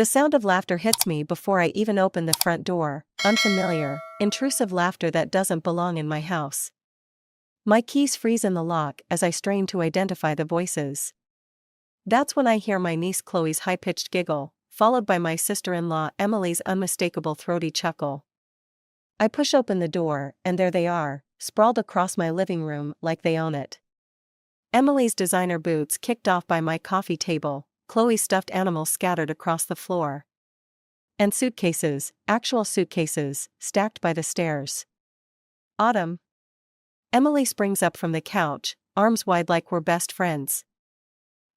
The sound of laughter hits me before I even open the front door, unfamiliar, intrusive laughter that doesn't belong in my house. My keys freeze in the lock as I strain to identify the voices. That's when I hear my niece Chloe's high-pitched giggle, followed by my sister-in-law Emily's unmistakable throaty chuckle. I push open the door, and there they are, sprawled across my living room like they own it. Emily's designer boots kicked off by my coffee table, Chloe's stuffed animals scattered across the floor. And suitcases, actual suitcases, stacked by the stairs. Autumn. Emily springs up from the couch, arms wide like we're best friends.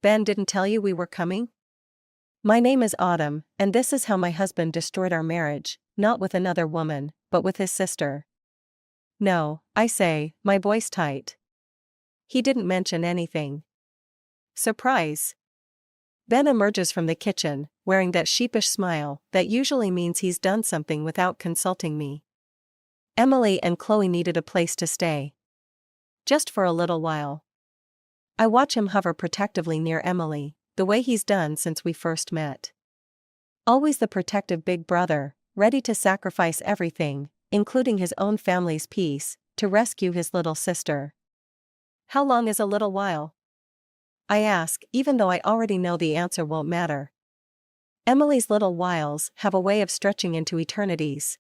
Ben didn't tell you we were coming? My name is Autumn, and this is how my husband destroyed our marriage, not with another woman, but with his sister. No, I say, my voice tight. He didn't mention anything. Surprise. Ben emerges from the kitchen, wearing that sheepish smile that usually means he's done something without consulting me. Emily and Chloe needed a place to stay. Just for a little while. I watch him hover protectively near Emily, the way he's done since we first met. Always the protective big brother, ready to sacrifice everything, including his own family's peace, to rescue his little sister. How long is a little while? I ask, even though I already know the answer won't matter. Emily's little whiles have a way of stretching into eternities.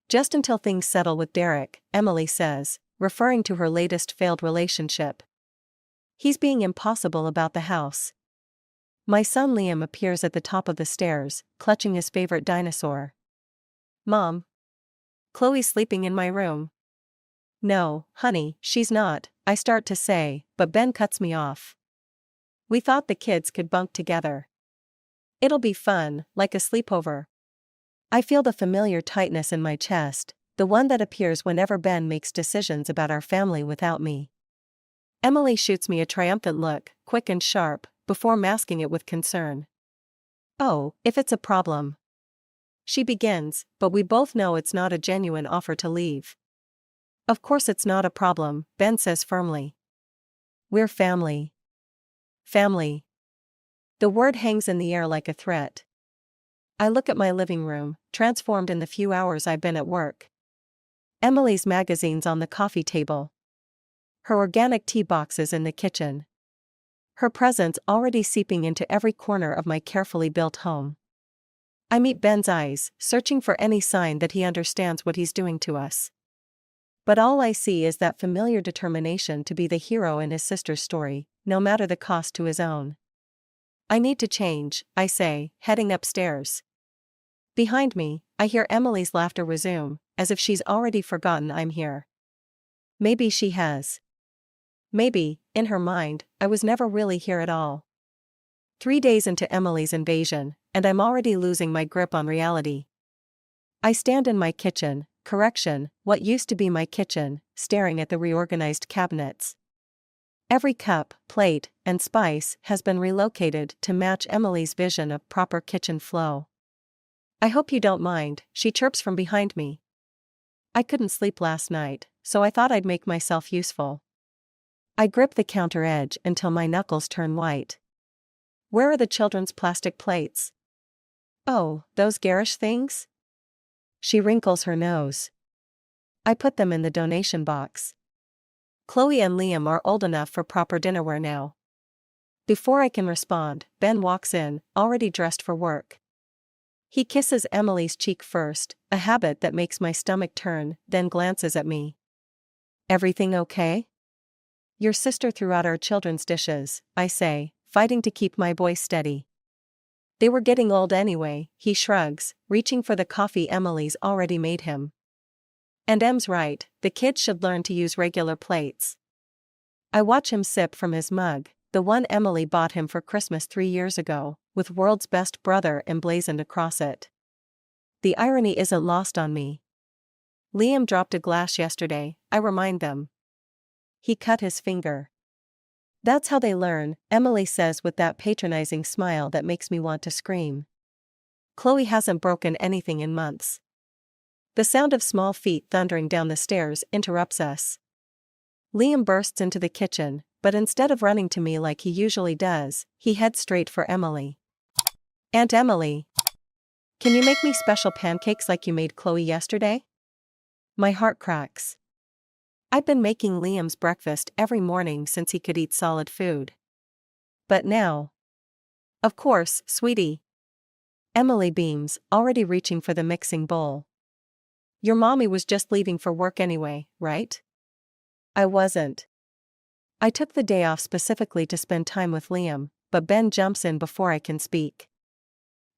Just until things settle with Derek, Emily says, referring to her latest failed relationship. He's being impossible about the house. My son Liam appears at the top of the stairs, clutching his favorite dinosaur. Mom. Chloe's sleeping in my room. No, honey, she's not, I start to say, but Ben cuts me off. We thought the kids could bunk together. It'll be fun, like a sleepover. I feel the familiar tightness in my chest, the one that appears whenever Ben makes decisions about our family without me. Emily shoots me a triumphant look, quick and sharp, before masking it with concern. Oh, if it's a problem. She begins, but we both know it's not a genuine offer to leave. Of course it's not a problem, Ben says firmly. We're family. Family. The word hangs in the air like a threat. I look at my living room, transformed in the few hours I've been at work. Emily's magazines on the coffee table. Her organic tea boxes in the kitchen. Her presence already seeping into every corner of my carefully built home. I meet Ben's eyes, searching for any sign that he understands what he's doing to us. But all I see is that familiar determination to be the hero in his sister's story, no matter the cost to his own. I need to change, I say, heading upstairs. Behind me, I hear Emily's laughter resume, as if she's already forgotten I'm here. Maybe she has. Maybe, in her mind, I was never really here at all. 3 days into Emily's invasion, and I'm already losing my grip on reality. I stand in my kitchen, what used to be my kitchen, staring at the reorganized cabinets. Every cup, plate, and spice has been relocated to match Emily's vision of proper kitchen flow. I hope you don't mind, she chirps from behind me. I couldn't sleep last night, so I thought I'd make myself useful. I grip the counter edge until my knuckles turn white. Where are the children's plastic plates? Oh, those garish things? She wrinkles her nose. I put them in the donation box. Chloe and Liam are old enough for proper dinnerware now. Before I can respond, Ben walks in, already dressed for work. He kisses Emily's cheek first, a habit that makes my stomach turn, then glances at me. Everything okay? Your sister threw out our children's dishes, I say, fighting to keep my voice steady. They were getting old anyway, he shrugs, reaching for the coffee Emily's already made him. And Em's right, the kids should learn to use regular plates. I watch him sip from his mug, the one Emily bought him for Christmas 3 years ago, with "World's Best Brother" emblazoned across it. The irony isn't lost on me. Liam dropped a glass yesterday, I remind them. He cut his finger. That's how they learn, Emily says with that patronizing smile that makes me want to scream. Chloe hasn't broken anything in months. The sound of small feet thundering down the stairs interrupts us. Liam bursts into the kitchen, but instead of running to me like he usually does, he heads straight for Emily. Aunt Emily, can you make me special pancakes like you made Chloe yesterday? My heart cracks. I've been making Liam's breakfast every morning since he could eat solid food. But now. Of course, sweetie. Emily beams, already reaching for the mixing bowl. Your mommy was just leaving for work anyway, right? I wasn't. I took the day off specifically to spend time with Liam, but Ben jumps in before I can speak.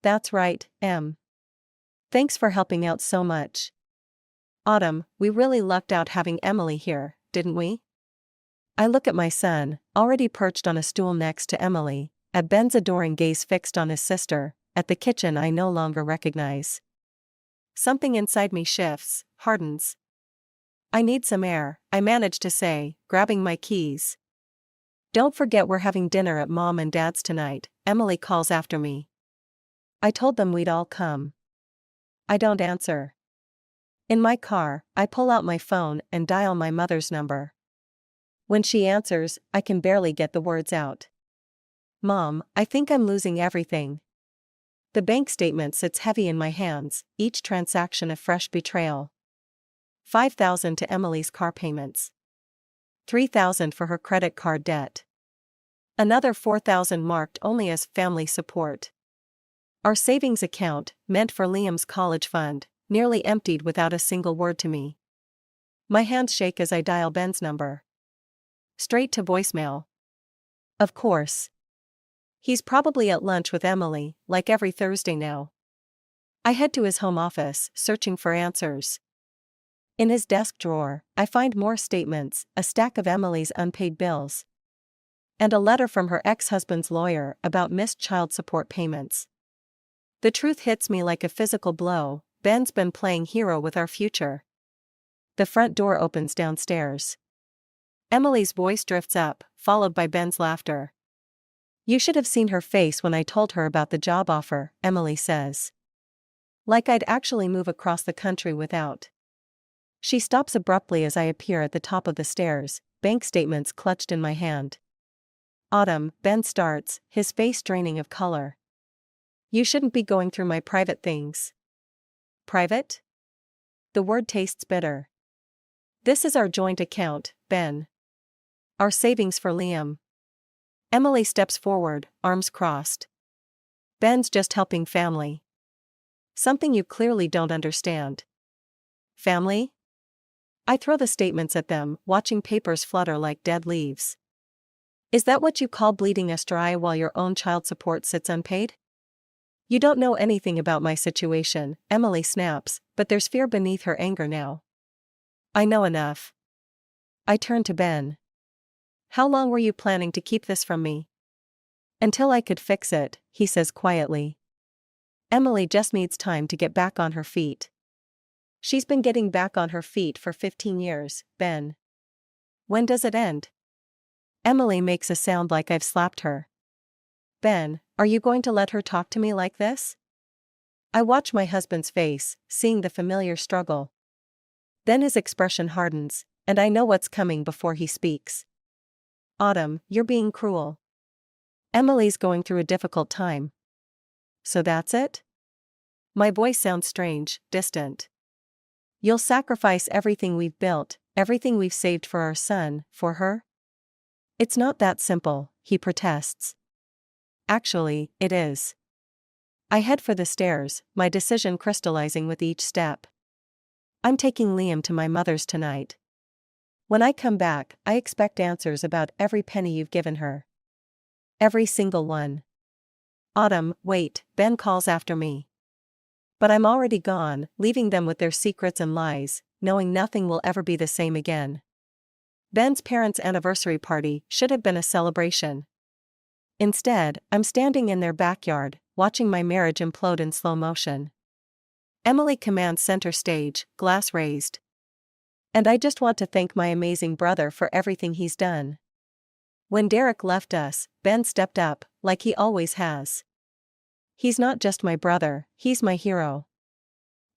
That's right, Em. Thanks for helping out so much. Autumn, we really lucked out having Emily here, didn't we? I look at my son, already perched on a stool next to Emily, at Ben's adoring gaze fixed on his sister, at the kitchen I no longer recognize. Something inside me shifts, hardens. I need some air, I manage to say, grabbing my keys. Don't forget we're having dinner at Mom and Dad's tonight, Emily calls after me. I told them we'd all come. I don't answer. In my car, I pull out my phone and dial my mother's number. When she answers, I can barely get the words out. Mom, I think I'm losing everything. The bank statement sits heavy in my hands, each transaction a fresh betrayal. $5,000 to Emily's car payments. $3,000 for her credit card debt. Another $4,000 marked only as family support. Our savings account, meant for Liam's college fund, nearly emptied without a single word to me. My hands shake as I dial Ben's number. Straight to voicemail. Of course. He's probably at lunch with Emily, like every Thursday now. I head to his home office, searching for answers. In his desk drawer, I find more statements, a stack of Emily's unpaid bills, and a letter from her ex-husband's lawyer about missed child support payments. The truth hits me like a physical blow. Ben's been playing hero with our future. The front door opens downstairs. Emily's voice drifts up, followed by Ben's laughter. You should have seen her face when I told her about the job offer, Emily says. Like I'd actually move across the country without. She stops abruptly as I appear at the top of the stairs, bank statements clutched in my hand. Autumn, Ben starts, his face draining of color. You shouldn't be going through my private things. Private? The word tastes bitter. This is our joint account, Ben. Our savings for Liam. Emily steps forward, arms crossed. Ben's just helping family. Something you clearly don't understand. Family? I throw the statements at them, watching papers flutter like dead leaves. Is that what you call bleeding us dry while your own child support sits unpaid? You don't know anything about my situation, Emily snaps, but there's fear beneath her anger now. I know enough. I turn to Ben. How long were you planning to keep this from me? Until I could fix it, he says quietly. Emily just needs time to get back on her feet. She's been getting back on her feet for 15 years, Ben. When does it end? Emily makes a sound like I've slapped her. Ben, are you going to let her talk to me like this? I watch my husband's face, seeing the familiar struggle. Then his expression hardens, and I know what's coming before he speaks. Autumn, you're being cruel. Emily's going through a difficult time. So that's it? My voice sounds strange, distant. You'll sacrifice everything we've built, everything we've saved for our son, for her? It's not that simple, he protests. Actually, it is. I head for the stairs, my decision crystallizing with each step. I'm taking Liam to my mother's tonight. When I come back, I expect answers about every penny you've given her. Every single one. Autumn, wait, Ben calls after me. But I'm already gone, leaving them with their secrets and lies, knowing nothing will ever be the same again. Ben's parents' anniversary party should have been a celebration. Instead, I'm standing in their backyard, watching my marriage implode in slow motion. Emily commands center stage, glass raised. And I just want to thank my amazing brother for everything he's done. When Derek left us, Ben stepped up, like he always has. He's not just my brother, he's my hero.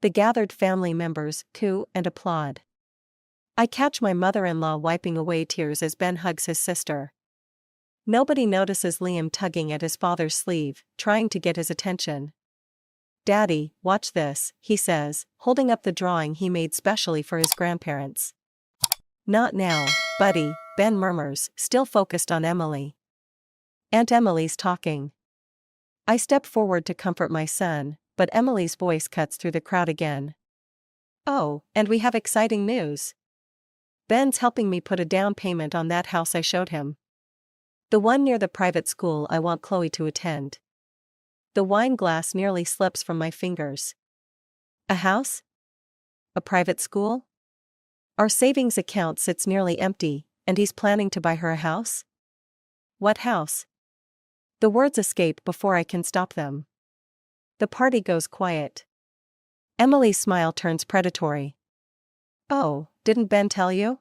The gathered family members coo and applaud. I catch my mother-in-law wiping away tears as Ben hugs his sister. Nobody notices Liam tugging at his father's sleeve, trying to get his attention. "Daddy, watch this," he says, holding up the drawing he made specially for his grandparents. "Not now, buddy," Ben murmurs, still focused on Emily. "Aunt Emily's talking." I step forward to comfort my son, but Emily's voice cuts through the crowd again. "Oh, and we have exciting news. Ben's helping me put a down payment on that house I showed him. The one near the private school I want Chloe to attend." The wine glass nearly slips from my fingers. A house? A private school? Our savings account sits nearly empty, and he's planning to buy her a house? What house? The words escape before I can stop them. The party goes quiet. Emily's smile turns predatory. "Oh, didn't Ben tell you?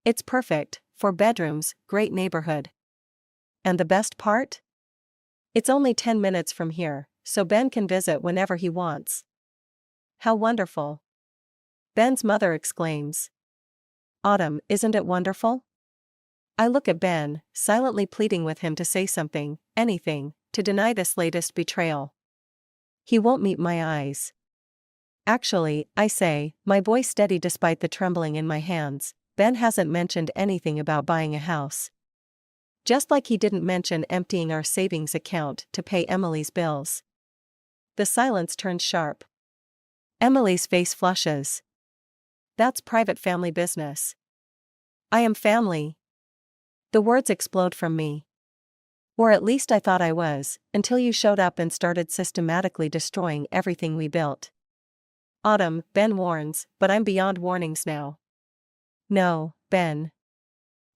It's perfect, 4 bedrooms, great neighborhood. And the best part? It's only 10 minutes from here, so Ben can visit whenever he wants." "How wonderful!" Ben's mother exclaims. "Autumn, isn't it wonderful?" I look at Ben, silently pleading with him to say something, anything, to deny this latest betrayal. He won't meet my eyes. "Actually," I say, my voice steady despite the trembling in my hands, "Ben hasn't mentioned anything about buying a house. Just like he didn't mention emptying our savings account to pay Emily's bills." The silence turns sharp. Emily's face flushes. "That's private family business." "I am family." The words explode from me. Or at least I thought I was, until you showed up and started systematically destroying everything we built. "Autumn," Ben warns, but I'm beyond warnings now. "No, Ben.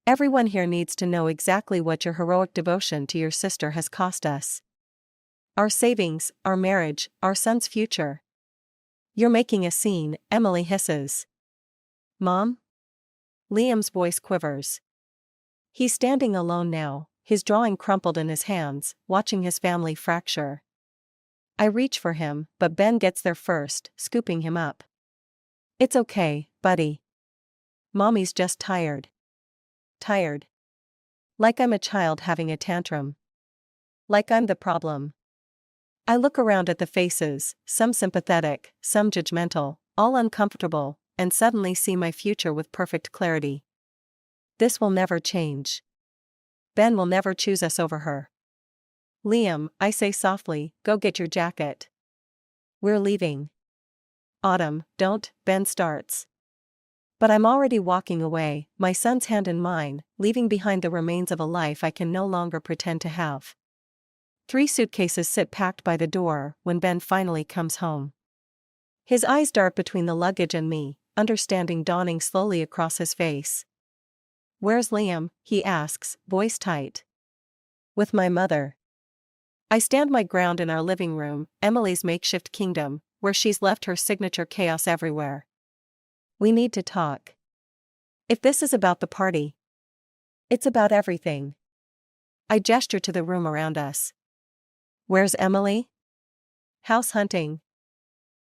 Everyone here needs to know exactly what your heroic devotion to your sister has cost us. Our savings, our marriage, our son's future." "You're making a scene," Emily hisses. "Mom?" Liam's voice quivers. He's standing alone now, his drawing crumpled in his hands, watching his family fracture. I reach for him, but Ben gets there first, scooping him up. "It's okay, buddy. Mommy's just tired." Tired. Like I'm a child having a tantrum. Like I'm the problem. I look around at the faces, some sympathetic, some judgmental, all uncomfortable, and suddenly see my future with perfect clarity. This will never change. Ben will never choose us over her. "Liam," I say softly, "go get your jacket. We're leaving." "Autumn, don't," Ben starts. But I'm already walking away, my son's hand in mine, leaving behind the remains of a life I can no longer pretend to have. 3 suitcases sit packed by the door when Ben finally comes home. His eyes dart between the luggage and me, understanding dawning slowly across his face. "Where's Liam?" he asks, voice tight. "With my mother." I stand my ground in our living room, Emily's makeshift kingdom, where she's left her signature chaos everywhere. "We need to talk. If this is about the party, it's about everything." I gesture to the room around us. "Where's Emily?" "House hunting."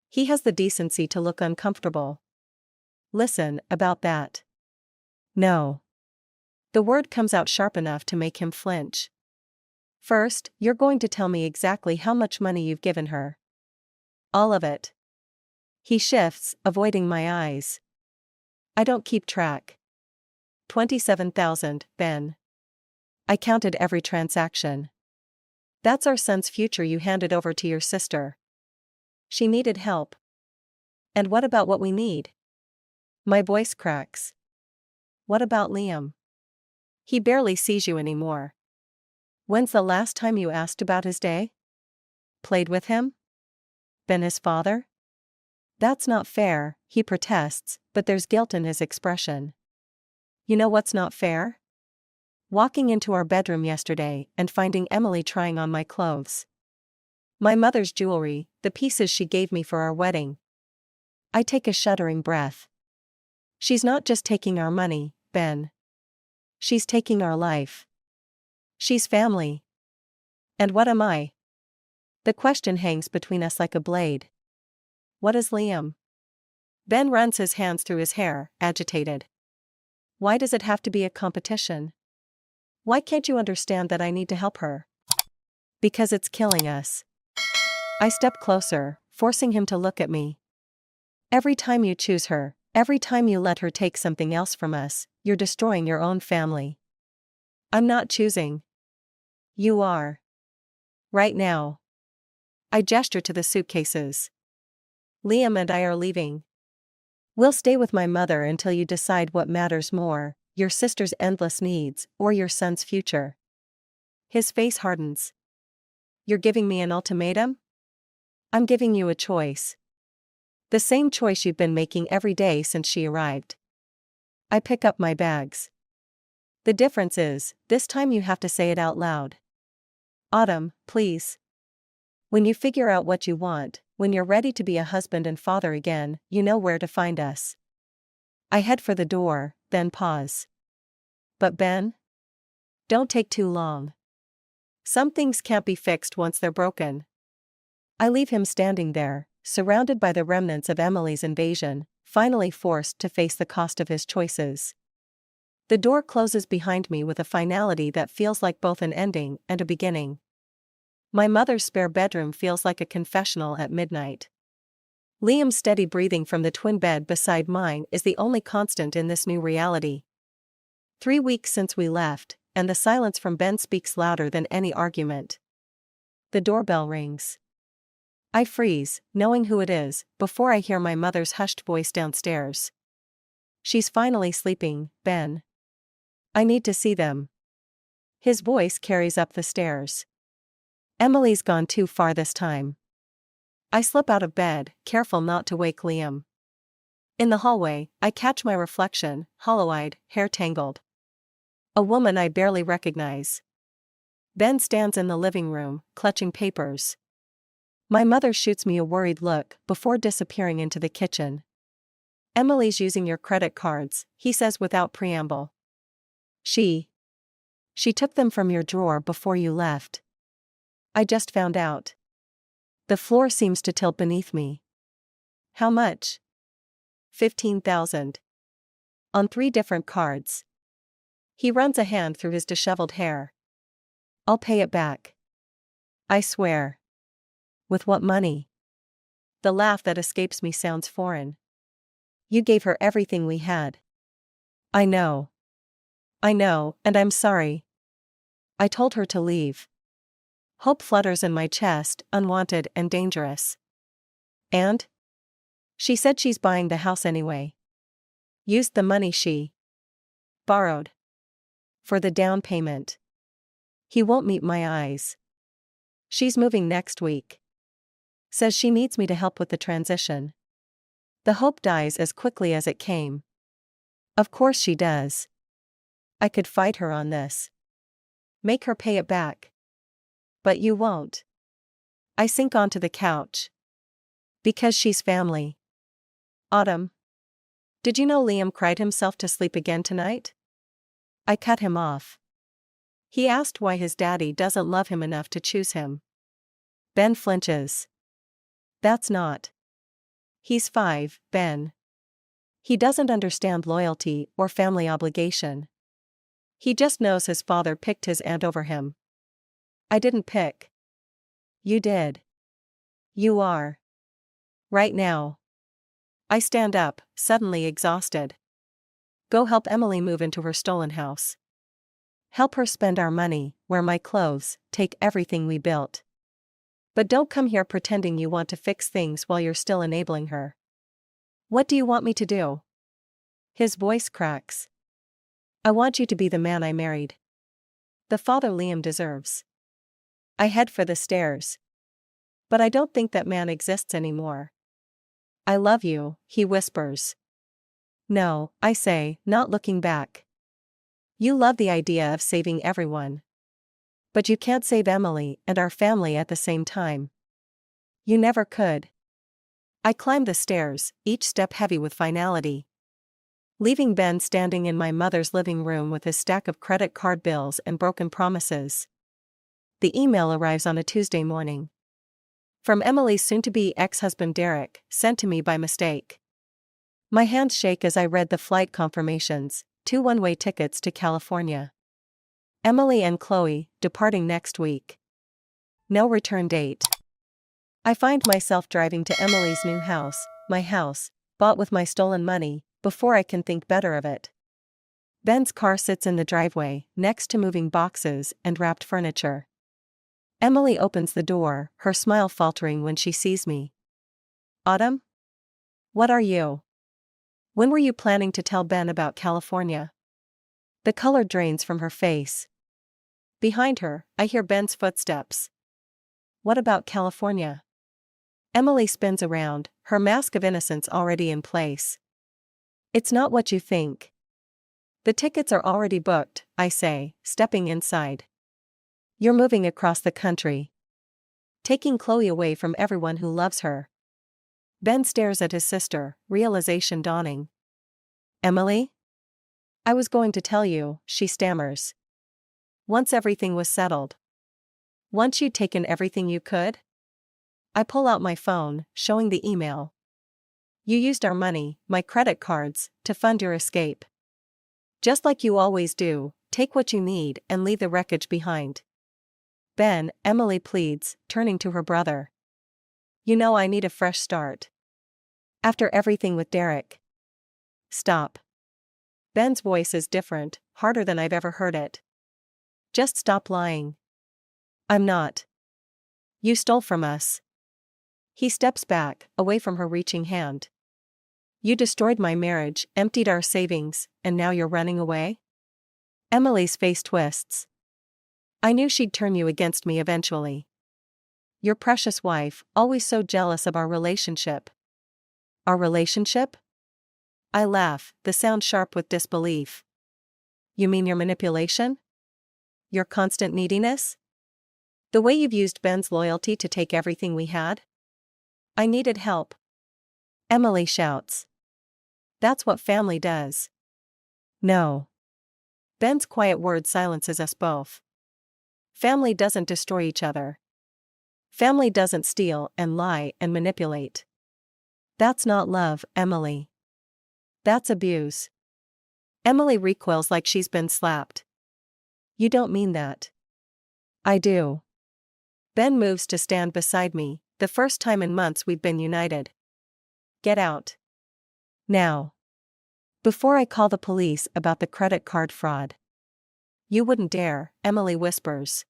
He has the decency to look uncomfortable. "Listen, about that." "No." The word comes out sharp enough to make him flinch. "First, you're going to tell me exactly how much money you've given her." "All of it." He shifts, avoiding my eyes. "I don't keep track." 27,000, Ben. I counted every transaction. "That's our son's future you handed over to your sister. She needed help." "And what about what we need?" My voice cracks. "What about Liam? He barely sees you anymore. When's the last time you asked about his day? Played with him? Been his father?" "That's not fair," he protests, but there's guilt in his expression. "You know what's not fair? Walking into our bedroom yesterday and finding Emily trying on my clothes. My mother's jewelry, the pieces she gave me for our wedding." I take a shuddering breath. "She's not just taking our money, Ben. She's taking our life. She's family. And what am I?" The question hangs between us like a blade. "What is Liam?" Ben runs his hands through his hair, agitated. "Why does it have to be a competition? Why can't you understand that I need to help her? Because it's killing us. I step closer, forcing him to look at me. Every time you choose her, every time you let her take something else from us, you're destroying your own family. I'm not choosing. You are. Right now. I gesture to the suitcases. Liam and I are leaving. We'll stay with my mother until you decide what matters more, your sister's endless needs, or your son's future. His face hardens. You're giving me an ultimatum? I'm giving you a choice. The same choice you've been making every day since she arrived. I pick up my bags. The difference is, this time you have to say it out loud. Autumn, please. When you figure out what you want, when you're ready to be a husband and father again, you know where to find us. I head for the door, then pause. But Ben? Don't take too long. Some things can't be fixed once they're broken. I leave him standing there, surrounded by the remnants of Emily's invasion, finally forced to face the cost of his choices. The door closes behind me with a finality that feels like both an ending and a beginning. My mother's spare bedroom feels like a confessional at midnight. Liam's steady breathing from the twin bed beside mine is the only constant in this new reality. 3 weeks since we left, and the silence from Ben speaks louder than any argument. The doorbell rings. I freeze, knowing who it is, before I hear my mother's hushed voice downstairs. She's finally sleeping, Ben. I need to see them. His voice carries up the stairs. Emily's gone too far this time. I slip out of bed, careful not to wake Liam. In the hallway, I catch my reflection, hollow-eyed, hair tangled. A woman I barely recognize. Ben stands in the living room, clutching papers. My mother shoots me a worried look before disappearing into the kitchen. Emily's using your credit cards, he says without preamble. She took them from your drawer before you left. I just found out. The floor seems to tilt beneath me. How much? 15,000. On 3 different cards. He runs a hand through his disheveled hair. I'll pay it back. I swear. With what money? The laugh that escapes me sounds foreign. You gave her everything we had. I know, and I'm sorry. I told her to leave. Hope flutters in my chest, unwanted and dangerous. And? She said she's buying the house anyway. Used the money she borrowed for the down payment. He won't meet my eyes. She's moving next week. Says she needs me to help with the transition. The hope dies as quickly as it came. Of course she does. I could fight her on this. Make her pay it back. But you won't. I sink onto the couch. Because she's family. Autumn. Did you know Liam cried himself to sleep again tonight? I cut him off. He asked why his daddy doesn't love him enough to choose him. Ben flinches. That's not. He's 5, Ben. He doesn't understand loyalty or family obligation. He just knows his father picked his aunt over him. I didn't pick. You did. You are. Right now. I stand up, suddenly exhausted. Go help Emily move into her stolen house. Help her spend our money, wear my clothes, take everything we built. But don't come here pretending you want to fix things while you're still enabling her. What do you want me to do? His voice cracks. I want you to be the man I married. The father Liam deserves. I head for the stairs. But I don't think that man exists anymore. I love you, he whispers. No, I say, not looking back. You love the idea of saving everyone. But you can't save Emily and our family at the same time. You never could. I climb the stairs, each step heavy with finality. Leaving Ben standing in my mother's living room with his stack of credit card bills and broken promises. The email arrives on a Tuesday morning. From Emily's soon-to-be ex-husband Derek, sent to me by mistake. My hands shake as I read the flight confirmations, 2 one-way tickets to California. Emily and Chloe, departing next week. No return date. I find myself driving to Emily's new house, my house, bought with my stolen money, before I can think better of it. Ben's car sits in the driveway, next to moving boxes and wrapped furniture. Emily opens the door, her smile faltering when she sees me. Autumn? What are you? When were you planning to tell Ben about California? The color drains from her face. Behind her, I hear Ben's footsteps. What about California? Emily spins around, her mask of innocence already in place. It's not what you think. The tickets are already booked, I say, stepping inside. You're moving across the country. Taking Chloe away from everyone who loves her. Ben stares at his sister, realization dawning. Emily? I was going to tell you, she stammers. Once everything was settled. Once you'd taken everything you could? I pull out my phone, showing the email. You used our money, my credit cards, to fund your escape. Just like you always do, take what you need and leave the wreckage behind. Ben, Emily pleads, turning to her brother. You know I need a fresh start. After everything with Derek. Stop. Ben's voice is different, harder than I've ever heard it. Just stop lying. I'm not. You stole from us. He steps back, away from her reaching hand. You destroyed my marriage, emptied our savings, and now you're running away? Emily's face twists. I knew she'd turn you against me eventually. Your precious wife, always so jealous of our relationship. Our relationship? I laugh, the sound sharp with disbelief. You mean your manipulation? Your constant neediness? The way you've used Ben's loyalty to take everything we had? I needed help. Emily shouts. That's what family does. No. Ben's quiet word silences us both. Family doesn't destroy each other. Family doesn't steal and lie and manipulate. That's not love, Emily. That's abuse. Emily recoils like she's been slapped. You don't mean that. I do. Ben moves to stand beside me, the first time in months we've been united. Get out. Now. Before I call the police about the credit card fraud. You wouldn't dare, Emily whispers.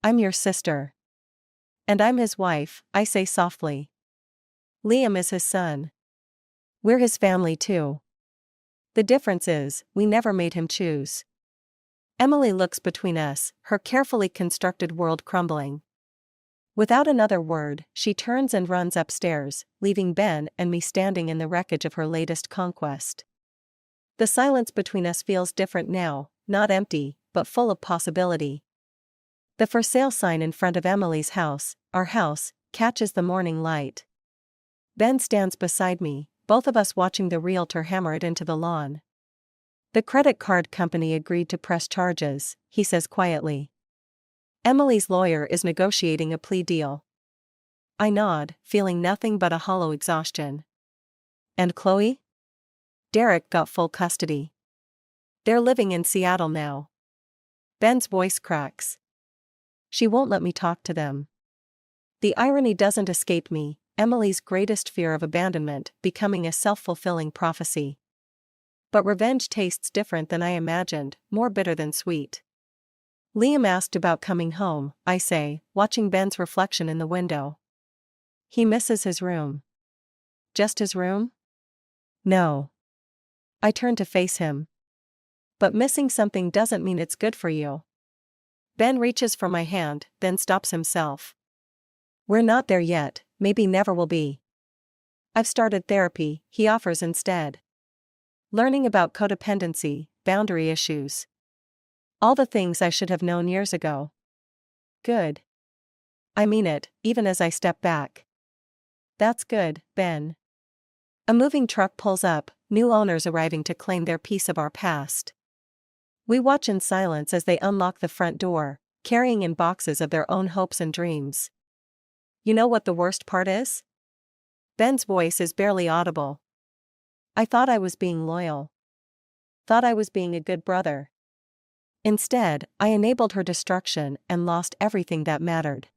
I'm your sister. And I'm his wife, I say softly. Liam is his son. We're his family too. The difference is, we never made him choose. Emily looks between us, her carefully constructed world crumbling. Without another word, she turns and runs upstairs, leaving Ben and me standing in the wreckage of her latest conquest. The silence between us feels different now, not empty, but full of possibility. The for sale sign in front of Emily's house, our house, catches the morning light. Ben stands beside me, both of us watching the realtor hammer it into the lawn. The credit card company agreed to press charges, he says quietly. Emily's lawyer is negotiating a plea deal. I nod, feeling nothing but a hollow exhaustion. And Chloe? Derek got full custody. They're living in Seattle now. Ben's voice cracks. She won't let me talk to them. The irony doesn't escape me, Emily's greatest fear of abandonment becoming a self-fulfilling prophecy. But revenge tastes different than I imagined, more bitter than sweet. Liam asked about coming home, I say, watching Ben's reflection in the window. He misses his room. Just his room? No. I turn to face him. But missing something doesn't mean it's good for you. Ben reaches for my hand, then stops himself. We're not there yet, maybe never will be. I've started therapy, he offers instead. Learning about codependency, boundary issues. All the things I should have known years ago. Good. I mean it, even as I step back. That's good, Ben. A moving truck pulls up, new owners arriving to claim their piece of our past. We watch in silence as they unlock the front door, carrying in boxes of their own hopes and dreams. You know what the worst part is? Ben's voice is barely audible. I thought I was being loyal. Thought I was being a good brother. Instead, I enabled her destruction and lost everything that mattered.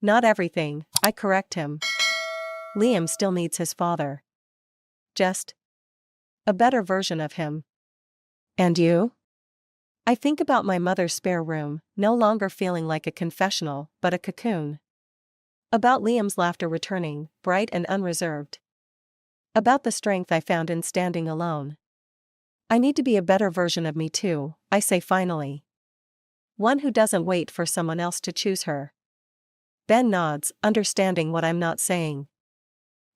Not everything, I correct him. Liam still needs his father. Just a better version of him. And you? I think about my mother's spare room, no longer feeling like a confessional, but a cocoon. About Liam's laughter returning, bright and unreserved. About the strength I found in standing alone. I need to be a better version of me too, I say finally. One who doesn't wait for someone else to choose her. Ben nods, understanding what I'm not saying.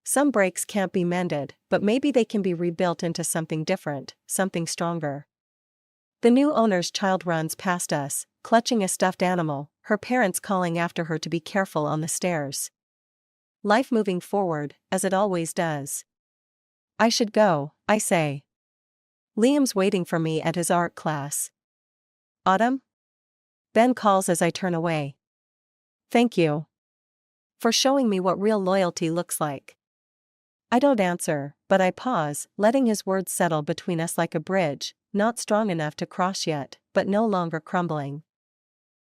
Some breaks can't be mended, but maybe they can be rebuilt into something different, something stronger. The new owner's child runs past us, clutching a stuffed animal, her parents calling after her to be careful on the stairs. Life moving forward, as it always does. I should go, I say. Liam's waiting for me at his art class. Autumn? Ben calls as I turn away. Thank you. For showing me what real loyalty looks like. I don't answer, but I pause, letting his words settle between us like a bridge, not strong enough to cross yet, but no longer crumbling.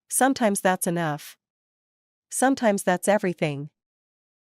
Sometimes that's enough. Sometimes that's everything.